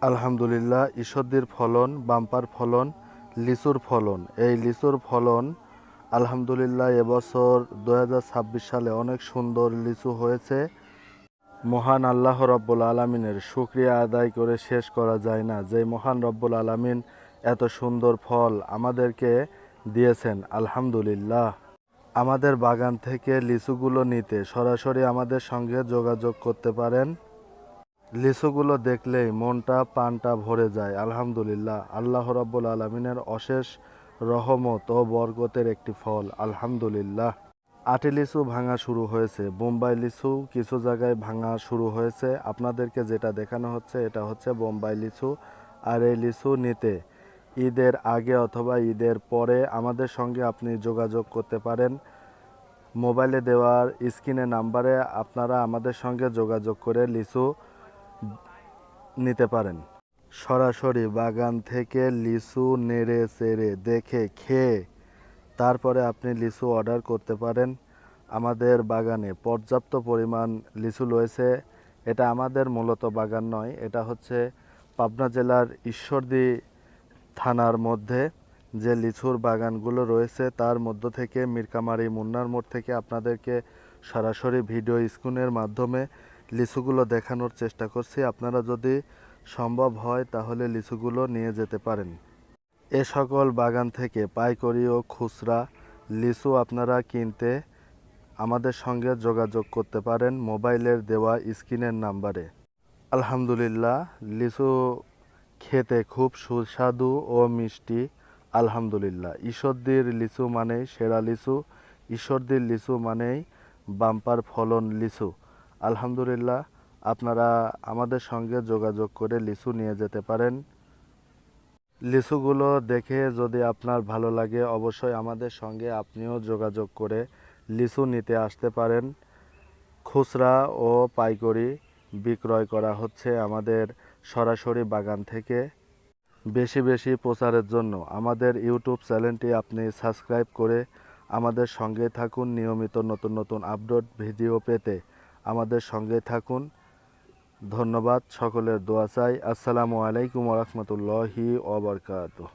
আলহামদুলিল্লাহ, ঈশ্বরদীর ফলন, বাম্পার ফলন, লিচুর ফলন। এই লিচুর ফলন আলহামদুলিল্লাহ এবছর 2026 সালে অনেক সুন্দর লিচু হয়েছে। মহান আল্লাহ রব্বুল আলামিনের শুকরিয়া আদায় করে শেষ করা যায় না, যে মহান রব্বুল আলামিন এত সুন্দর ফল আমাদেরকে দিয়েছেন। আলহামদুলিল্লাহ। আমাদের বাগান থেকে লিচুগুলো নিতে সরাসরি আমাদের সঙ্গে যোগাযোগ করতে পারেন। লিচুগুলো দেখলেই মনটা প্রাণটা ভরে যায়। আলহামদুলিল্লাহ, আল্লাহ রাব্বুল আলামিনের অশেষ রহমত ও বরকতের একটি ফল। আলহামদুলিল্লাহ। আটি লিচু ভাঙা শুরু হয়েছে, বোম্বাই লিচু কিছু জায়গায় ভাঙা শুরু হয়েছে। আপনাদেরকে যেটা দেখানো হচ্ছে এটা হচ্ছে বোম্বাই লিচু। আর এই লিচু নিতে ঈদের আগে অথবা ঈদের পরে আমাদের সঙ্গে আপনি যোগাযোগ করতে পারেন। মোবাইলে দেওয়ার স্ক্রিনে নাম্বারে আপনারা আমাদের সঙ্গে যোগাযোগ করে লিচু নিতে পারেন। সরাসরি বাগান থেকে লিচু নেড়ে চেড়ে দেখে খেয়ে তারপরে আপনি লিচু অর্ডার করতে পারেন। আমাদের বাগানে পর্যাপ্ত পরিমাণ লিচু রয়েছে। এটা আমাদের মূলত বাগান নয়, এটা হচ্ছে পাবনা জেলার ঈশ্বরদী থানার মধ্যে যে লিচুর বাগানগুলো রয়েছে তার মধ্য থেকে মিরকামারি মুন্নার মোড় থেকে আপনাদেরকে সরাসরি ভিডিও স্ক্রিনের মাধ্যমে লিচুগুলো দেখানোর চেষ্টা করছি। আপনারা যদি সম্ভব হয় তাহলে লিচুগুলো নিয়ে যেতে পারেন। এ সকল বাগান থেকে পাইকারি ও খুচরা লিচু আপনারা কিনতে আমাদের সঙ্গে যোগাযোগ করতে পারেন মোবাইলের দেওয়া স্ক্রিনের নাম্বারে। আলহামদুলিল্লাহ, লিচু খেতে খুব সুস্বাদু ও মিষ্টি। আলহামদুলিল্লাহ, ঈশ্বরদীর লিচু মানেই সেরা লিচু, ঈশ্বরদীর লিচু মানেই বাম্পার ফলন লিচু। আলহামদুলিল্লাহ, আপনারা আমাদের সঙ্গে যোগাযোগ করে লিচু নিয়ে যেতে পারেন। লিচুগুলো দেখে যদি আপনার ভালো লাগে অবশ্যই আমাদের সঙ্গে আপনিও যোগাযোগ করে লিচু নিতে আসতে পারেন। খুচরা ও পাইকারি বিক্রয় করা হচ্ছে আমাদের সরাসরি বাগান থেকে। বেশি বেশি প্রচারের জন্য আমাদের ইউটিউব চ্যানেলটি আপনি সাবস্ক্রাইব করে আমাদের সঙ্গে থাকুন। নিয়মিত নতুন নতুন আপডেট ভিডিও পেতে আমাদের সঙ্গে থাকুন। ধন্যবাদ, সকলের দোয়া চাই। আসসালামু আলাইকুম ওয়া রাহমাতুল্লাহি ওয়া বারাকাতুহু।